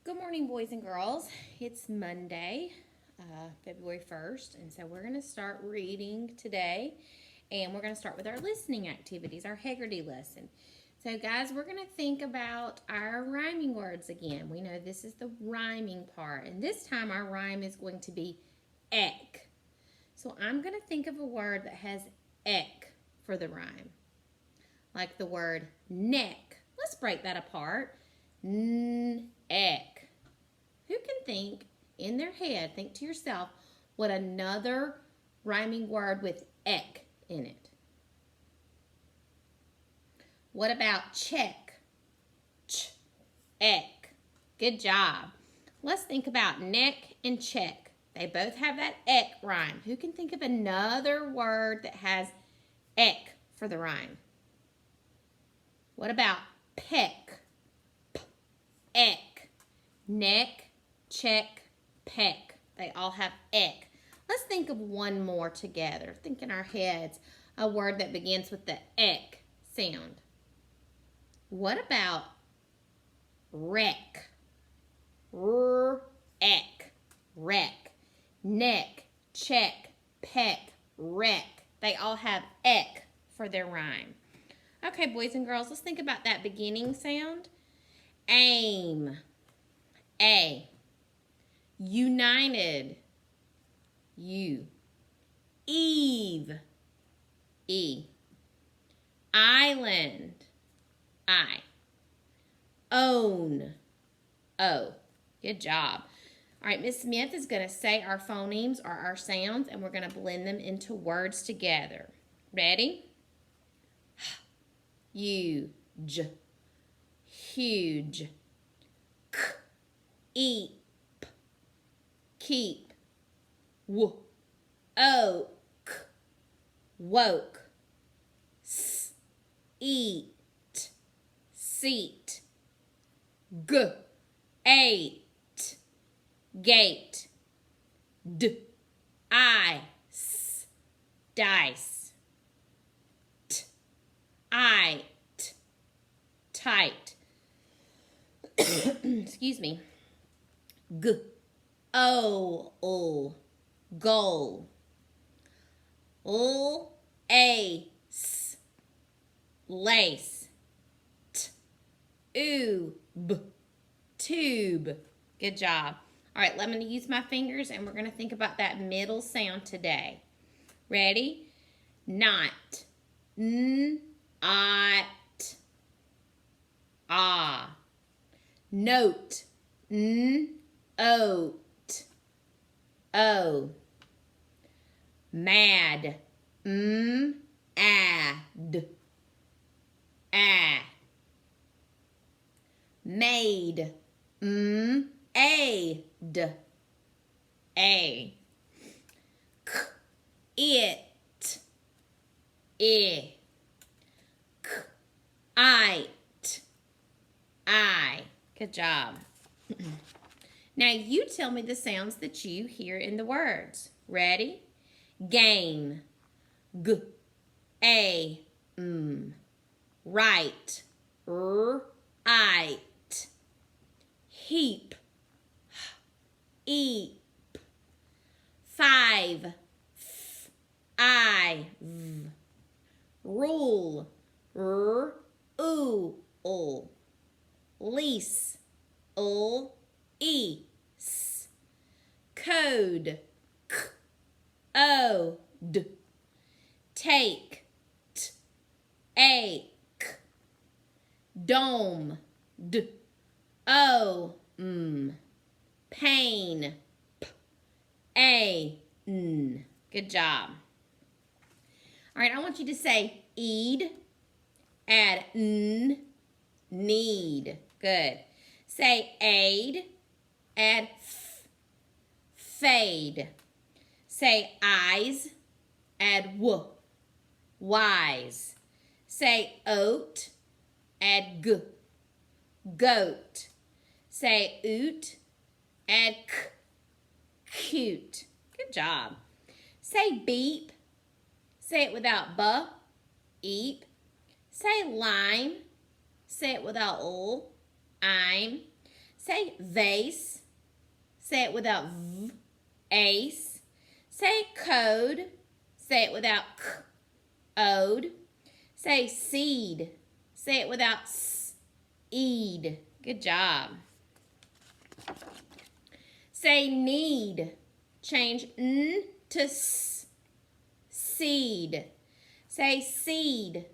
Good morning, boys and girls. It's Monday, February 1st, and so we're going to start reading today, and we're going to start with our listening activities, our Haggerty lesson. So, guys, we're going to think about our rhyming words again. We know this is the rhyming part, and this time our rhyme is going to be ek. So, I'm going to think of a word that has ek for the rhyme, like the word neck. Let's break that apart. Neck. Who can think in their head, think to yourself, what another rhyming word with ek in it? What about check? Ch, ek. Good job. Let's think about neck and check. They both have that ek rhyme. Who can think of another word that has ek for the rhyme? What about peck? P, ek. Neck, check, peck. They all have ek. Let's think of one more together. Think in our heads a word that begins with the ek sound. What about wreck? Ek. Wreck. Neck, check, peck, wreck. They all have ek for their rhyme. Okay, boys and girls, let's think about that beginning sound. Aim. A. United. U. Eve. E. Island. I. Own. O. Good job. All right, Miss Smith is going to say our phonemes or our sounds, and we're going to blend them into words together. Ready? Huge. Huge. K. Eep. Keep. W. Oak. Woke. S. Eat. Seat. G. Ate. Gate. D. Ice. Dice. T. It. Tight. Excuse me. G. O. Goal. Ace. Lace. Tube. Tube. Good job. All right, I'm going to use my fingers and we're going to think about that middle sound today. Ready? Not. Not. Ah. Note. Oat. O. Mad. Add. Made. Aid. A. It. I. It. I. Good job. Now you tell me the sounds that you hear in the words. Ready? Gain. G. A. Right. It. Heap. Eep. 5. Rule. Lease. Ease. Code. Ode. Take. Ache. Dome. Pain. Good job. All right, I want you to say eed, add need. Good. Say aid, add fade. Say eyes, add wise. Say oat, add goat. Say oot, add cute. Good job. Say beep. Say it without eep. Say lime. Say it without I'm. Say vase. Say it without v. Ace. Say code. Say it without k. Ode. Say seed. Say it without s. Eed. Good job. Say need. Change n to s. Seed. Say seed.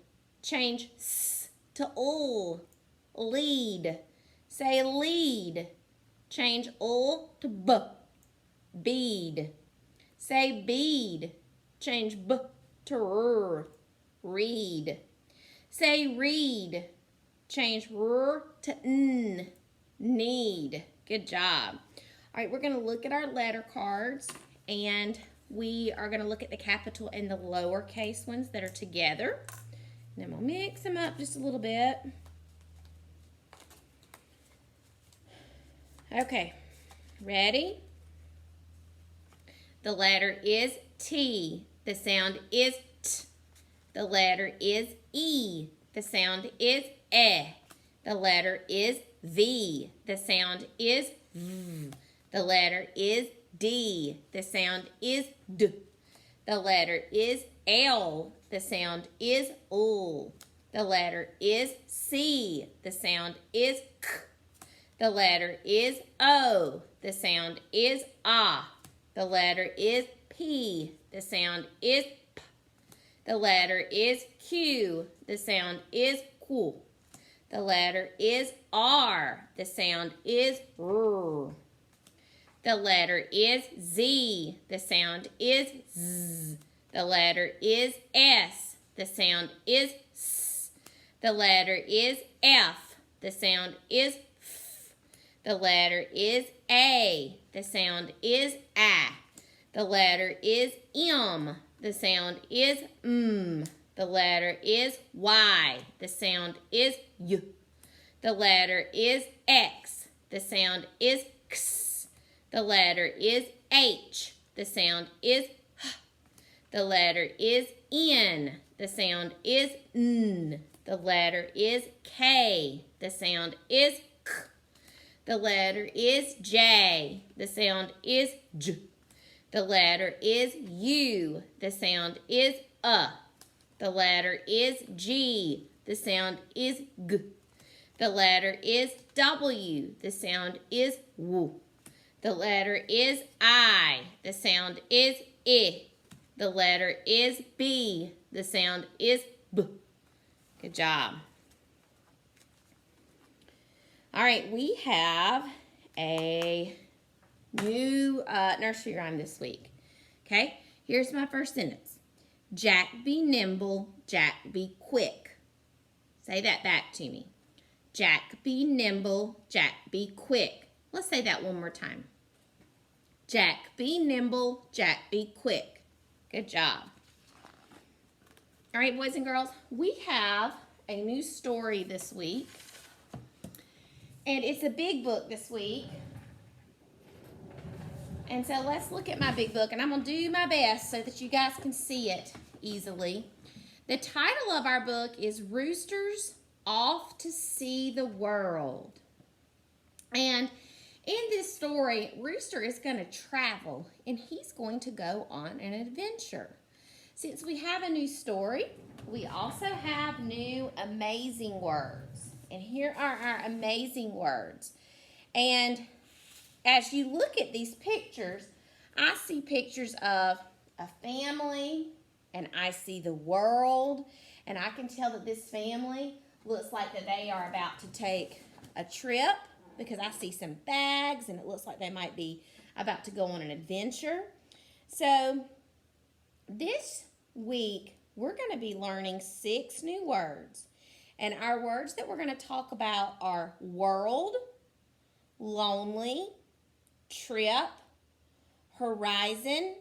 Change s to ul. Lead. Say lead. Change ul to b. Bead. Say bead. Change b to r. Read. Say read. Change r to n. Need. Good job. All right, we're going to look at our letter cards, and we are going to look at the capital and the lowercase ones that are together. And then we'll mix them up just a little bit. Okay, ready? The letter is T. The sound is T. The letter is E. The sound is E. The letter is V. The sound is V. The letter is D. The sound is D. The letter is L. The sound is L. The letter is C. The sound is K. The letter is O. The sound is A. The letter is P. The sound is P. The letter is Q. The sound is Q. The letter is R. The sound is R. The letter is Z. The sound is Z. The letter is S. The sound is S. The letter is F. The sound is F. The letter is A. The sound is A. The letter is M. The sound is M. The letter is Y. The sound is Y. The letter is X. The sound is X. The letter is H. The sound is H. The letter is N. The sound is N. The letter is K. The sound is K. The letter is J. The sound is J. The letter is U. The sound is The letter is G. The sound is G. The letter is W. The sound is W. The letter is I. The sound is I. The letter is B. The sound is B. Good job. All right, we have a new nursery rhyme this week. Okay, here's my first sentence. Jack be nimble, Jack be quick. Say that back to me. Jack be nimble, Jack be quick. Let's say that one more time. Jack be nimble, Jack be quick. Good job. All right, boys and girls, we have a new story this week. And it's a big book this week. And so let's look at my big book, and I'm going to do my best so that you guys can see it easily. The title of our book is Roosters Off to See the World. And in this story, Rooster is going to travel, and he's going to go on an adventure. Since we have a new story, we also have new amazing words. And here are our amazing words. And as you look at these pictures, I see pictures of a family, and I see the world, and I can tell that this family looks like that they are about to take a trip because I see some bags, and it looks like they might be about to go on an adventure. So this week, we're going to be learning 6 new words. And our words that we're going to talk about are world, lonely, trip, horizon,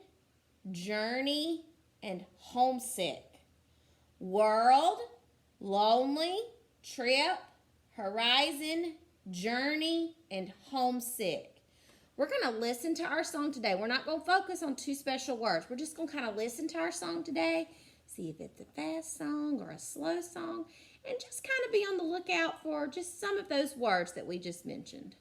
journey, and homesick. World, lonely, trip, horizon, journey, and homesick. We're going to listen to our song today. We're not going to focus on 2 special words. We're just going to kind of listen to our song today, see if it's a fast song or a slow song, and just kind of be on the lookout for just some of those words that we just mentioned.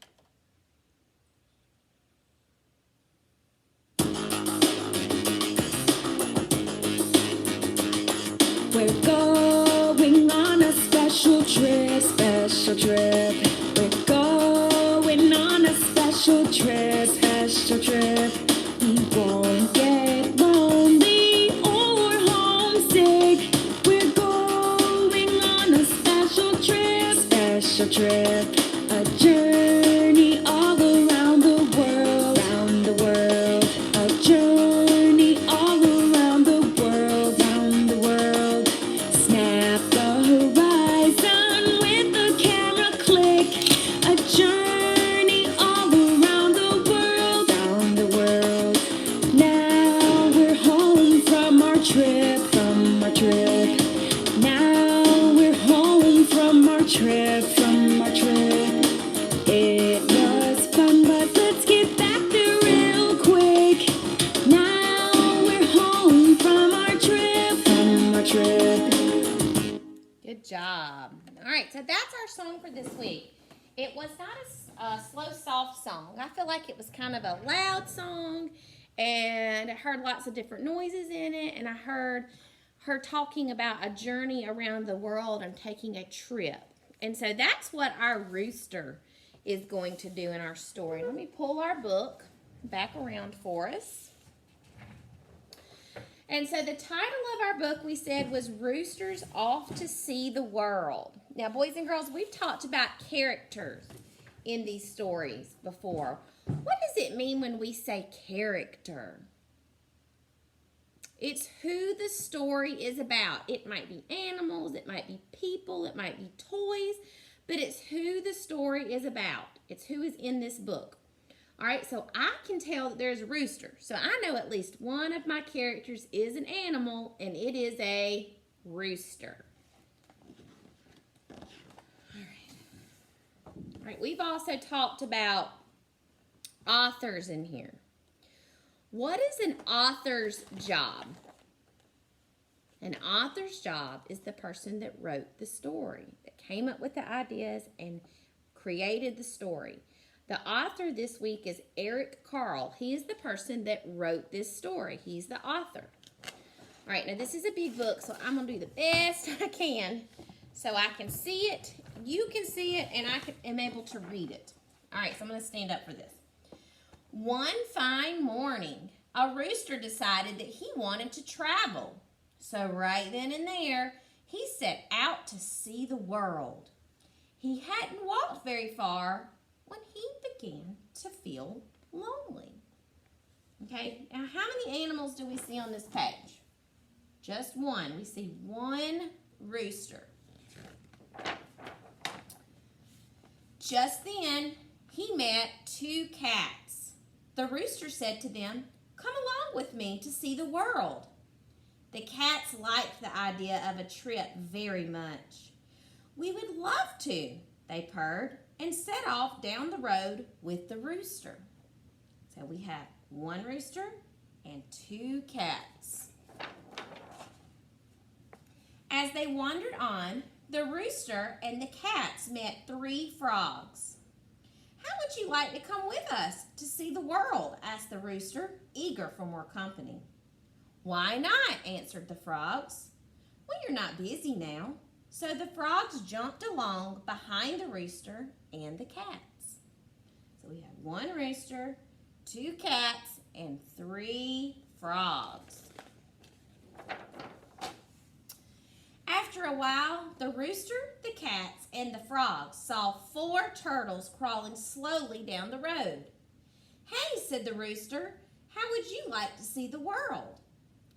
special trip. We're going on a special trip, special trip. We won't get lonely or homesick. We're going on a special trip, special trip. A journey all around the world, around the world. A journey all around the world, around the world. Snap the horizon with the camera click. A journey all around the world, around the world. Now we're home from our trip, from our trip. Now we're home from our trip, from our trip. It was fun, but let's get back there real quick. Now we're home from our trip, from our trip. Good job. All right, so that's our song for this week. It was not a slow, soft song. I feel like it was kind of a loud song, and I heard lots of different noises in it, and I heard her talking about a journey around the world and taking a trip. And so that's what our rooster is going to do in our story. Let me pull our book back around for us. And so the title of our book, we said, was Roosters Off to See the World. Now, boys and girls, we've talked about characters in these stories before. What does it mean when we say character? It's who the story is about. It might be animals, it might be people, it might be toys, but it's who the story is about. It's who is in this book. All right, so I can tell that there's a rooster. So I know at least one of my characters is an animal, and it is a rooster. All right, we've also talked about authors in here. What is an author's job? An author's job is the person that wrote the story, that came up with the ideas and created the story. The author this week is Eric Carle. He is the person that wrote this story. He's the author. All right, now this is a big book, so I'm going to do the best I can so I can see it, you can see it, and I am able to read it. All right, so I'm going to stand up for this. One fine morning, a rooster decided that he wanted to travel. So right then and there, he set out to see the world. He hadn't walked very far when he began to feel lonely. Okay, now how many animals do we see on this page? Just one. We see one rooster. Just then, he met two cats. The rooster said to them, "Come along with me to see the world." The cats liked the idea of a trip very much. "We would love to," they purred, and set off down the road with the rooster. So we have one rooster and two cats. As they wandered on, the rooster and the cats met three frogs. "How would you like to come with us to see the world?" asked the rooster, eager for more company. "Why not?" answered the frogs. "Well, you're not busy now." So the frogs jumped along behind the rooster and the cats. So we have one rooster, two cats, and three frogs. After a while, the rooster, the cats, and the frogs saw four turtles crawling slowly down the road. "Hey," said the rooster, "how would you like to see the world?"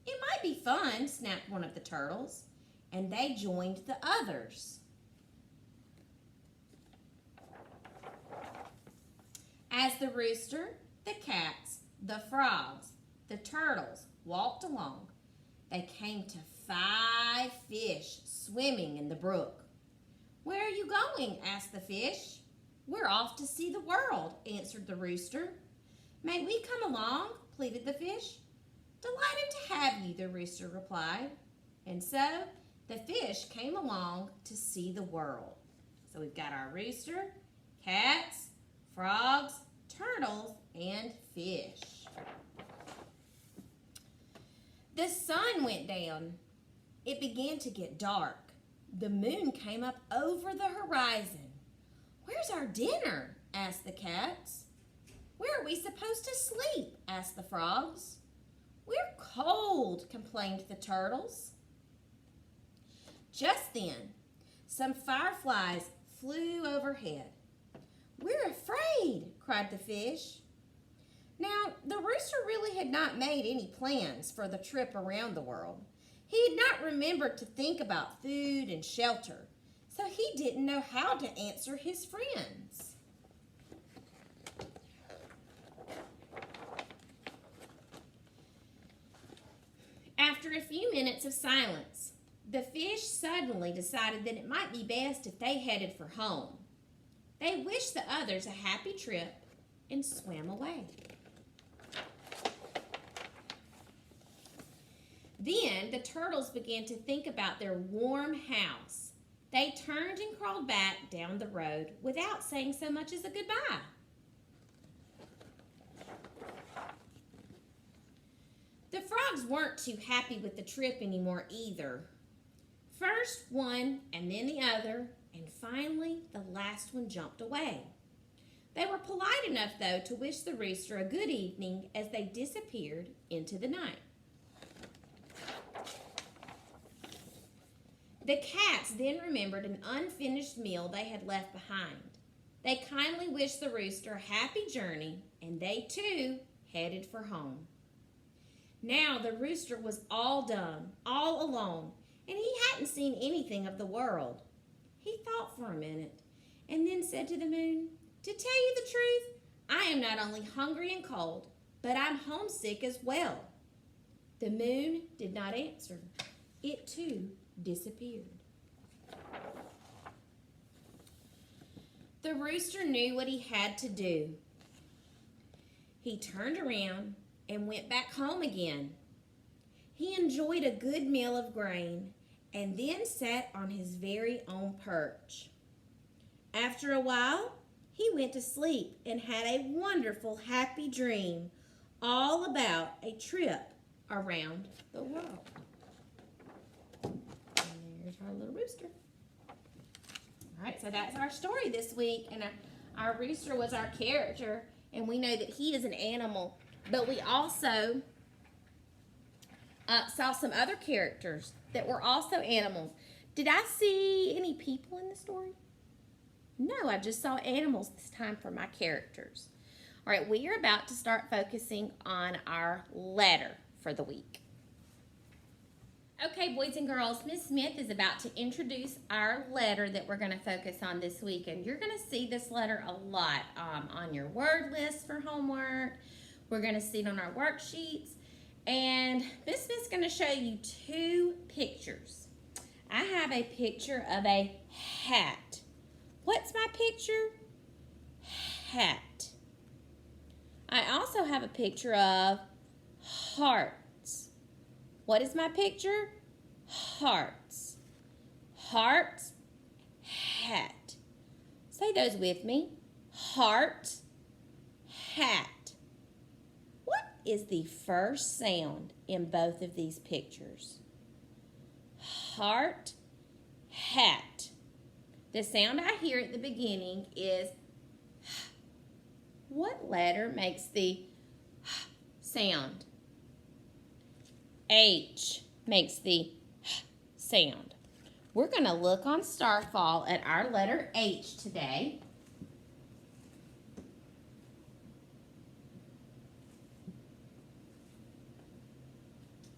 "It might be fun," snapped one of the turtles, and they joined the others. As the rooster, the cats, the frogs, the turtles walked along, they came to 5 fish swimming in the brook. "Where are you going?" asked the fish. "We're off to see the world," answered the rooster. "May we come along?" pleaded the fish. "Delighted to have you," the rooster replied. And so the fish came along to see the world. So we've got our rooster, cats, frogs, turtles, and fish. The sun went down. It began to get dark. The moon came up over the horizon. "Where's our dinner?" asked the cats. "Where are we supposed to sleep?" asked the frogs. "We're cold," complained the turtles. Just then, some fireflies flew overhead. "We're afraid," cried the fish. Now, the rooster really had not made any plans for the trip around the world. He had not remembered to think about food and shelter, so he didn't know how to answer his friends. After a few minutes of silence, the fish suddenly decided that it might be best if they headed for home. They wished the others a happy trip and swam away. Then the turtles began to think about their warm house. They turned and crawled back down the road without saying so much as a goodbye. The frogs weren't too happy with the trip anymore either. First one and then the other, and finally the last one jumped away. They were polite enough, though, to wish the rooster a good evening as they disappeared into the night. The cats then remembered an unfinished meal they had left behind. They kindly wished the rooster a happy journey, and they too headed for home. Now the rooster was all done, all alone, and he hadn't seen anything of the world. He thought for a minute and then said to the moon, "To tell you the truth, I am not only hungry and cold, but I'm homesick as well." The moon did not answer. It too disappeared. The rooster knew what he had to do. He turned around and went back home again. He enjoyed a good meal of grain and then sat on his very own perch. After a while, he went to sleep and had a wonderful, happy dream all about a trip around the world. And there's our little rooster. All right, so that's our story this week, and our rooster was our character, and we know that he is an animal, but we also saw some other characters that were also animals. Did I see any people in the story? No, I just saw animals this time for my characters. All right, we are about to start focusing on our letter for the week. Okay, boys and girls, Miss Smith is about to introduce our letter that we're going to focus on this week. And you're going to see this letter a lot on your word list for homework. We're going to see it on our worksheets. And Miss Smith's going to show you two pictures. I have a picture of a hat. What's my picture? Hat. I also have a picture of hearts. What is my picture? Hearts. Heart, hat. Say those with me. Heart, hat. What is the first sound in both of these pictures? Heart, hat. The sound I hear at the beginning is what letter makes the sound? H makes the sound. We're going to look on Starfall at our letter H today.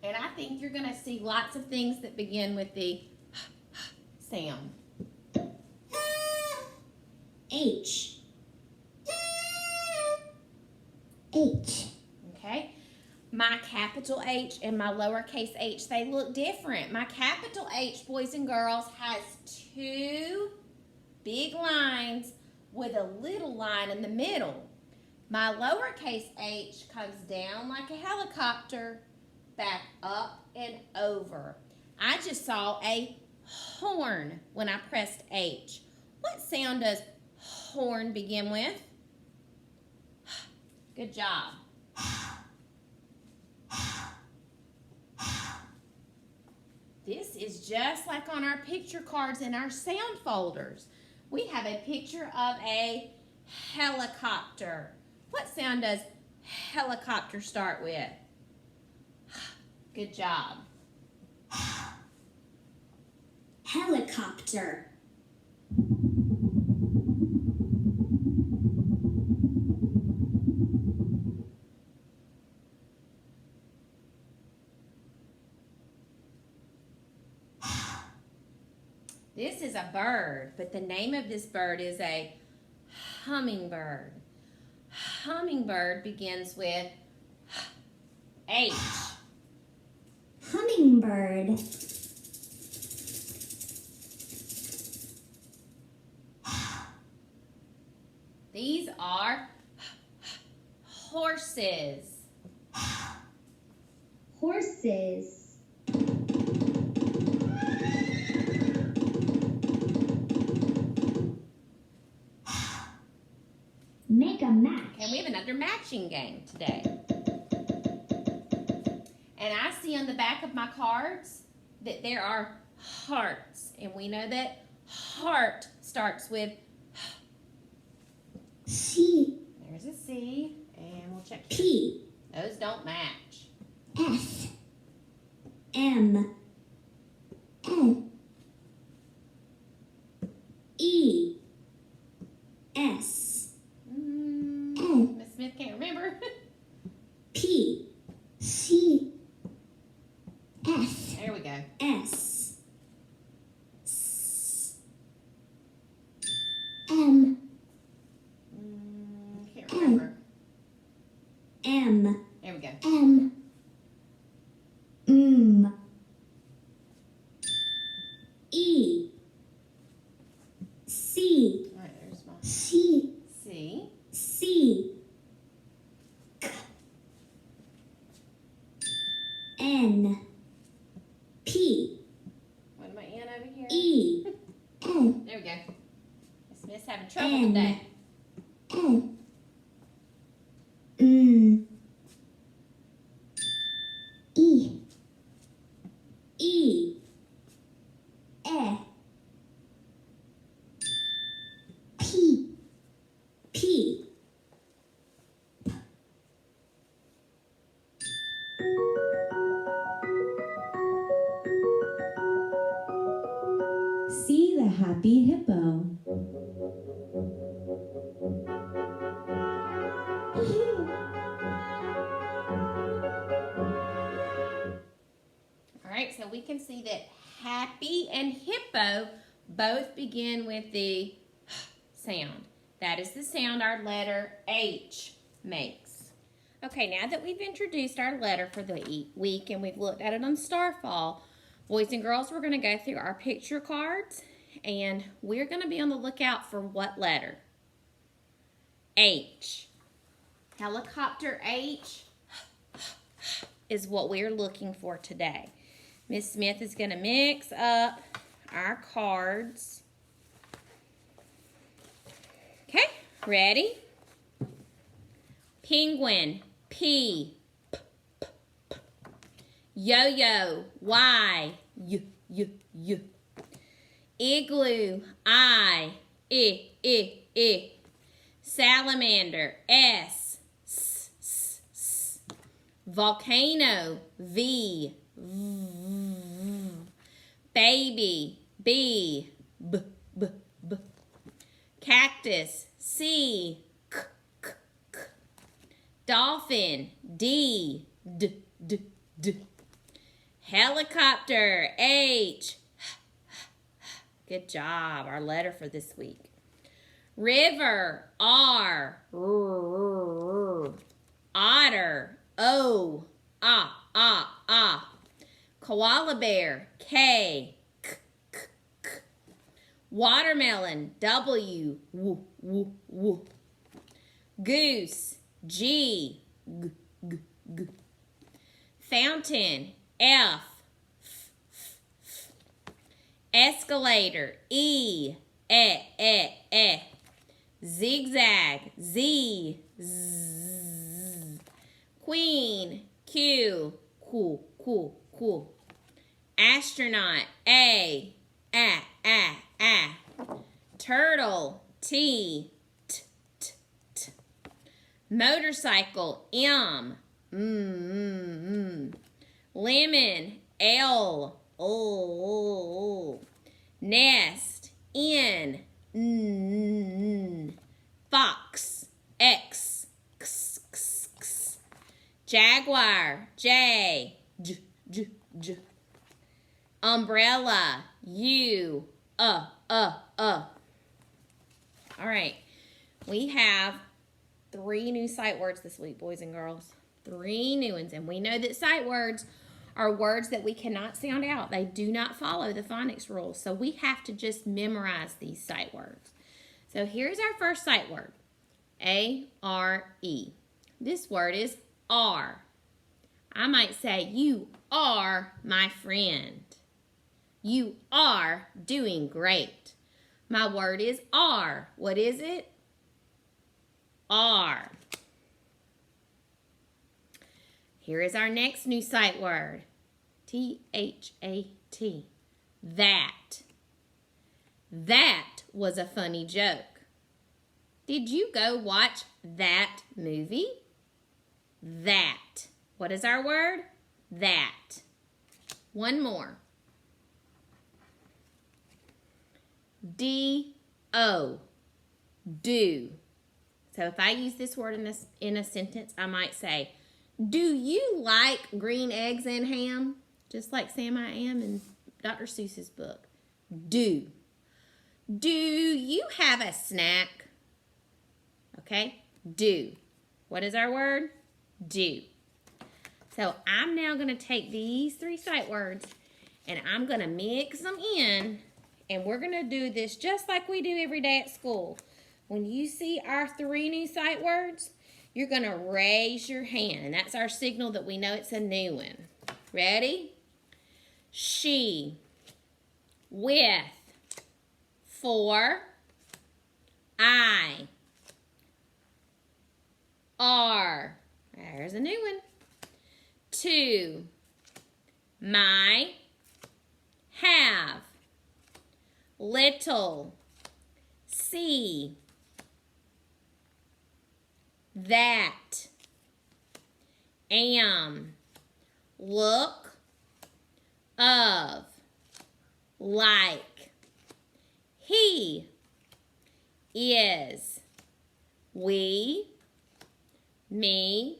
And I think you're going to see lots of things that begin with the sound. H. H. Okay? My capital H and my lowercase h, they look different. My capital H, boys and girls, has two big lines with a little line in the middle. My lowercase h comes down like a helicopter, back up and over. I just saw a horn when I pressed H. What sound does horn begin with? Good job. This is just like on our picture cards in our sound folders. We have a picture of a helicopter. What sound does helicopter start with? Good job. Helicopter. This is a bird, but the name of this bird is a hummingbird. Hummingbird begins with H. Hummingbird. These are horses. Horses. Make a match. Okay, we have another matching game today. And I see on the back of my cards that there are hearts. And we know that heart starts with C. There's a C. And we'll check here. P. Those don't match. F. M. N. E. S. Miss Smith can't remember. P. C. F. There we go. S. S. M. Can't remember. M. There we go. M. M. E. C. All right, there's my C. C. C. K. N. P. What am I in over here? E. N. There we go. Miss Smith's having trouble N. today. N. N. E. E. E. P. P. See the happy hippo. All right, so we can see that happy and hippo both begin with the sound. That is the sound our letter H makes. Okay, now that we've introduced our letter for the week and we've looked at it on Starfall, boys and girls, we're going to go through our picture cards and we're going to be on the lookout for what letter? H. Helicopter H is what we're looking for today. Miss Smith is going to mix up our cards. Okay, ready? Penguin, P. Yo-yo, Y. Y. Igloo, I. Salamander, S. Volcano, V. Baby, B. Cactus, C. Dolphin, D. Helicopter, H. Good job, our letter for this week. River, R. Otter, O. Koala bear, K. Watermelon, W. Goose, G. Fountain, F. Escalator, E. Zigzag, Z. Queen, Q. Astronaut, A. Turtle, T, t, t, t. Motorcycle, M, Lemon, L, O. Nest, N, Fox, X, X, X, X. Jaguar, J, J, J, J. Umbrella, U, All right, we have 3 new sight words this week, boys and girls. 3 new ones, and we know that sight words are words that we cannot sound out. They do not follow the phonics rules, so we have to just memorize these sight words. So here's our first sight word, A-R-E. This word is are. I might say, you are my friend. You are doing great. My word is are. What is it? Are. Here is our next new sight word. T-H-A-T. That. That was a funny joke. Did you go watch that movie? That. What is our word? That. One more. D-O. Do. So if I use this word in a sentence, I might say, do you like green eggs and ham? Just like Sam I Am in Dr. Seuss's book. Do. Do you have a snack? Okay, do. What is our word? Do. So I'm now going to take these 3 sight words and I'm going to mix them in, and we're going to do this just like we do every day at school. When you see our 3 new sight words, you're going to raise your hand, and that's our signal that we know it's a new one. Ready? She, with, for, I, are. There's a new one. To, my, have, little, see, that, am, look, of, like, he, is, we, me,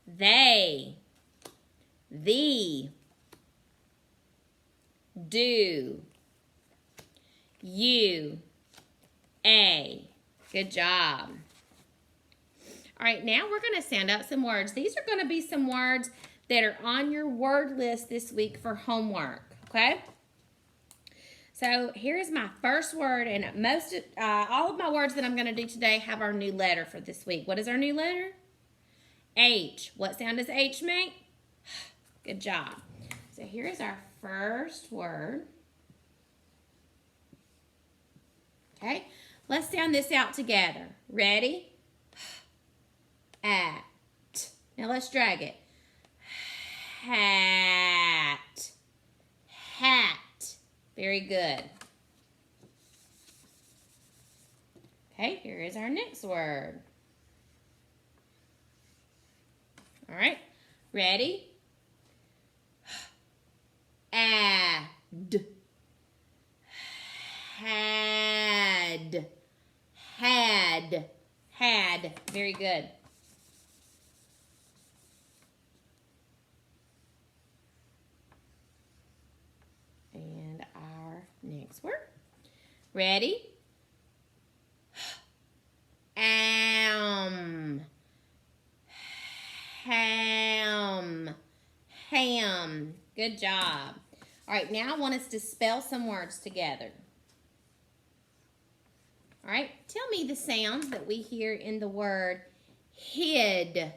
they, thee, do, you, a. Good job. All right, now we're going to sound out some words. These are going to be some words that are on your word list this week for homework, okay? So here's my first word, and all of my words that I'm going to do today have our new letter for this week. What is our new letter? H. What sound does H make? Good job. So here is our first word. Okay, let's sound this out together. Ready? At. Now let's drag it. Hat. Hat. Very good. Okay, here is our next word. All right, ready? Add. Had. Had. Had. Very good. And our next word. Ready? Am. Ham. Ham. Good job. All right, now I want us to spell some words together. All right, tell me the sounds that we hear in the word hid.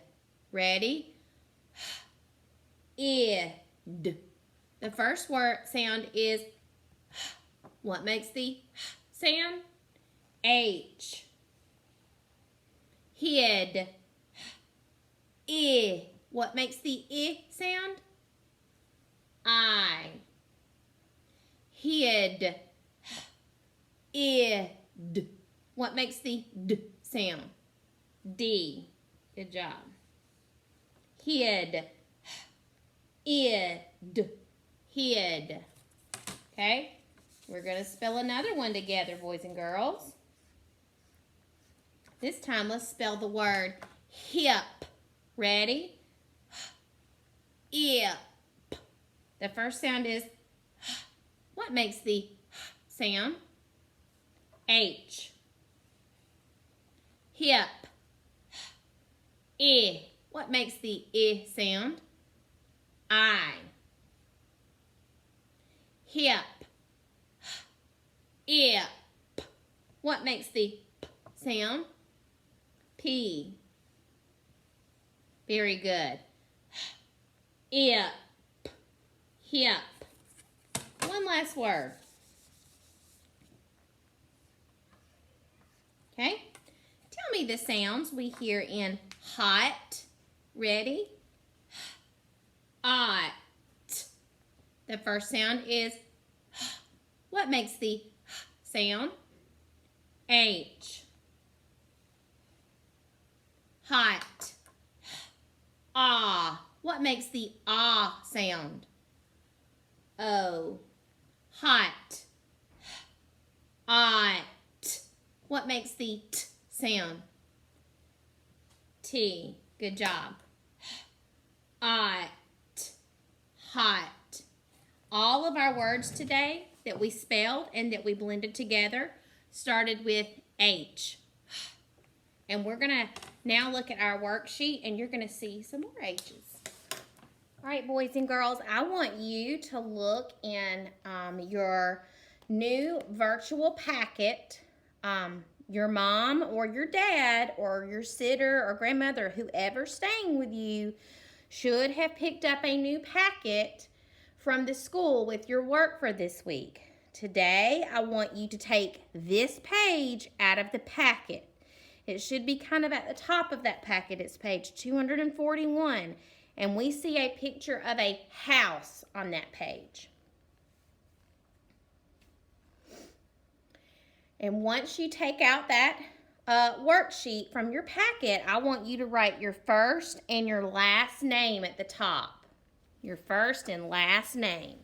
Ready? Id. The first word sound is what makes the sound? H. Hid. I. What makes the I sound? I. Hid. id. What makes the d sound? D. Good job. Hid. Id. Hid. Okay? We're going to spell another one together, boys and girls. This time, let's spell the word hip. Ready? Hip. The first sound is, what makes the sound? H. Hip. I. What makes the I sound? I. Hip. Ip. What makes the P sound? P. Very good. Ip. Hip. One last word. Okay? Tell me the sounds we hear in hot. Ready? Ot. The first sound is what makes the sound? H. Hot. Ah. What makes the ah sound? O. Hot. Ot. What makes the t sound? T. Good job. Ot. Hot. All of our words today that we spelled and that we blended together started with H. And we're going to now look at our worksheet and you're going to see some more H's. All right, boys and girls, I want you to look in your new virtual packet. Your mom or your dad or your sitter or grandmother, whoever's staying with you, should have picked up a new packet from the school with your work for this week. Today, I want you to take this page out of the packet. It should be kind of at the top of that packet. It's page 241. And we see a picture of a house on that page. And once you take out that worksheet from your packet, I want you to write your first and your last name at the top. Your first and last name.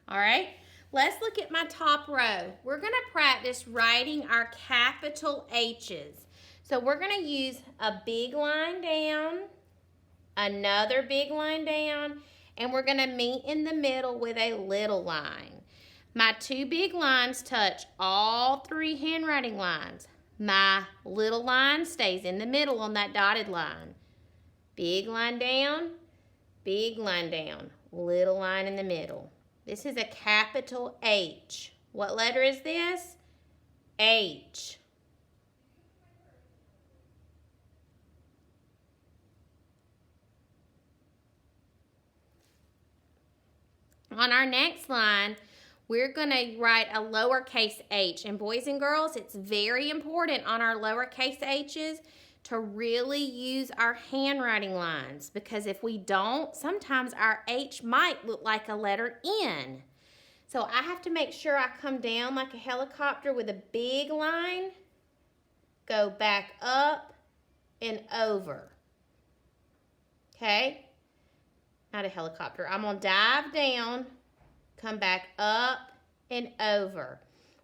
All right, let's look at my top row. We're going to practice writing our capital H's. So we're going to use a big line down, another big line down, and we're going to meet in the middle with a little line. My two big lines touch all three handwriting lines. My little line stays in the middle on that dotted line. Big line down, little line in the middle. This is a capital H. What letter is this? H. On our next line, we're going to write a lowercase h. And boys and girls, it's very important on our lowercase h's to really use our handwriting lines, because if we don't, sometimes our H might look like a letter N. So I have to make sure I come down like a helicopter with a big line, go back up and over. Okay? Not a helicopter. I'm going to dive down, come back up and over.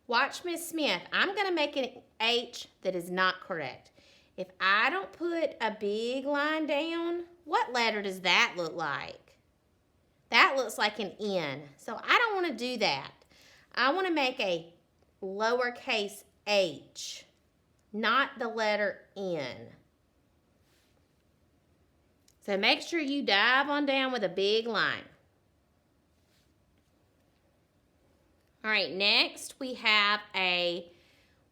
Watch Miss Smith. I'm going to make an H that is not correct. If I don't put a big line down, what letter does that look like? That looks like an N. So I don't want to do that. I want to make a lowercase h, not the letter N. So make sure you dive on down with a big line. All right, next we have a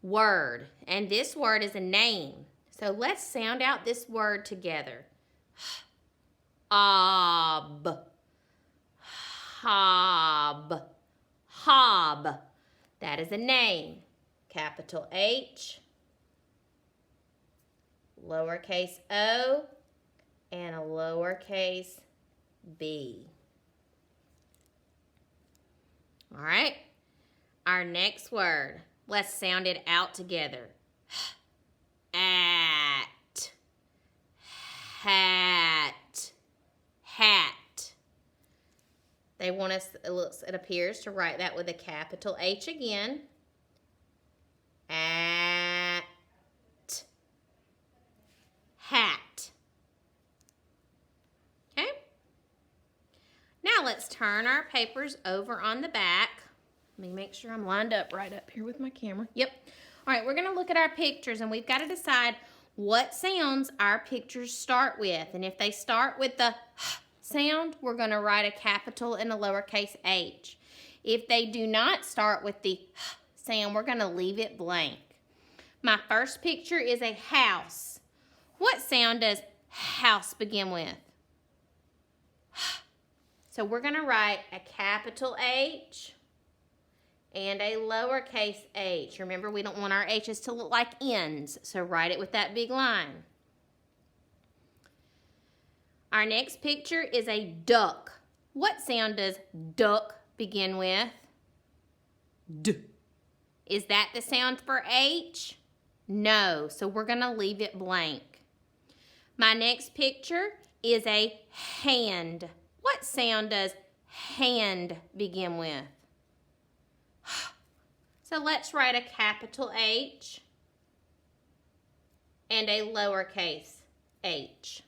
word, and this word is a name. So let's sound out this word together. Hob, hob, hob. That is a name. Capital H, lowercase o, and a lowercase b. All right, our next word. Let's sound it out together. At, hat, hat. They want us, it appears, to write that with a capital H again. At, hat. Okay? Now let's turn our papers over on the back. Let me make sure I'm lined up right up here with my camera. Yep. All right, we're going to look at our pictures, and we've got to decide what sounds our pictures start with. And if they start with the sound, we're going to write a capital and a lowercase h. If they do not start with the sound, we're going to leave it blank. My first picture is a house. What sound does house begin with? So we're going to write a capital H and a lowercase h. Remember, we don't want our h's to look like n's, so write it with that big line. Our next picture is a duck. What sound does duck begin with? D. Is that the sound for H? No, so we're going to leave it blank. My next picture is a hand. What sound does hand begin with? So let's write a capital H and a lowercase h.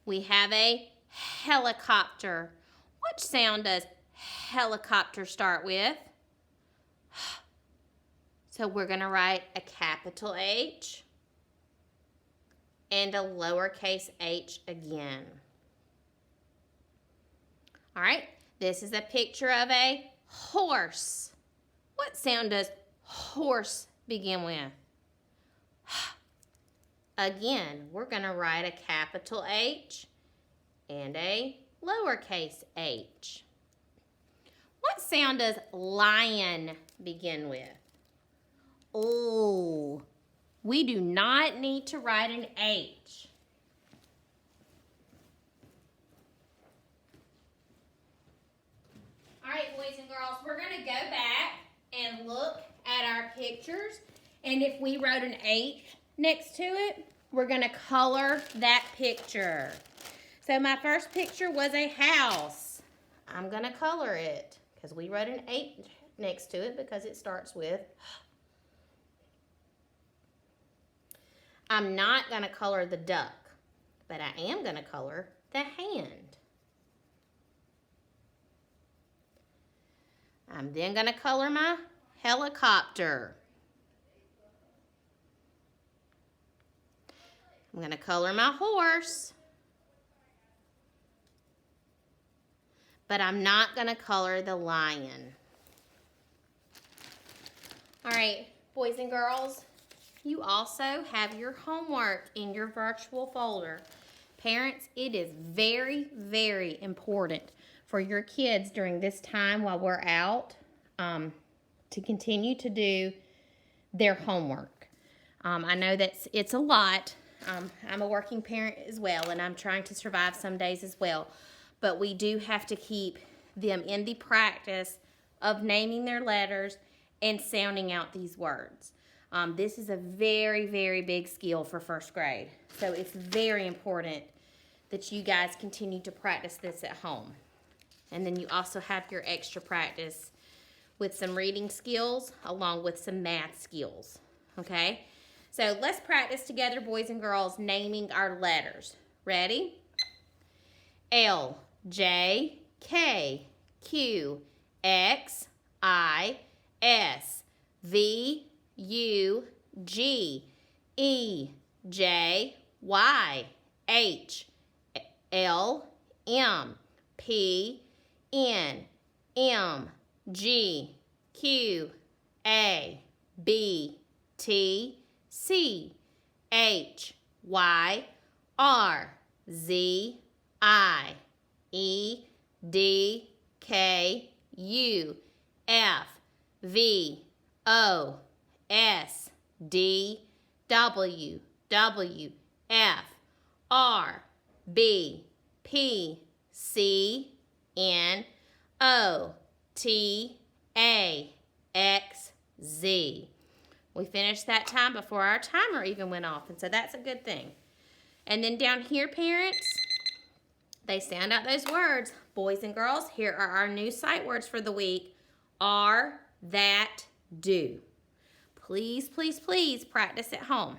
We have a helicopter. What sound does helicopter start with? So we're going to write a capital H and a lowercase h again. All right, this is a picture of a horse. What sound does horse begin with? Again, we're going to write a capital H and a lowercase h. What sound does lion begin with? Oh, we do not need to write an H. All right, boys and girls, we're going to go back and look at our pictures. And if we wrote an H next to it, we're going to color that picture. So my first picture was a house. I'm going to color it because we wrote an H next to it because it starts with. I'm not going to color the duck, but I am going to color the hand. I'm then going to color my helicopter. I'm going to color my horse. But I'm not going to color the lion. All right, boys and girls, you also have your homework in your virtual folder. Parents, it is very, very important for your kids during this time while we're out to continue to do their homework. I know that it's a lot. I'm a working parent as well, and I'm trying to survive some days as well. But we do have to keep them in the practice of naming their letters and sounding out these words. This is a very, very big skill for first grade. So it's very important that you guys continue to practice this at home. And then you also have your extra practice with some reading skills along with some math skills. Okay? So let's practice together, boys and girls, naming our letters. Ready? L, J, K, Q, X, I, S, V, U, G, E, J, Y, H, L, M, P, N, M, G, Q, A, B, T, C, H, Y, R, Z, I, E, D, K, U, F, V, O, S, D, W, W, F, R, B, P, C, N, O, T, A, X, Z. We finished that time before our timer even went off, and so that's a good thing. And then down here, parents, they sound out those words. Boys and girls, here are our new sight words for the week. Are, that, do. Please, please, please practice at home.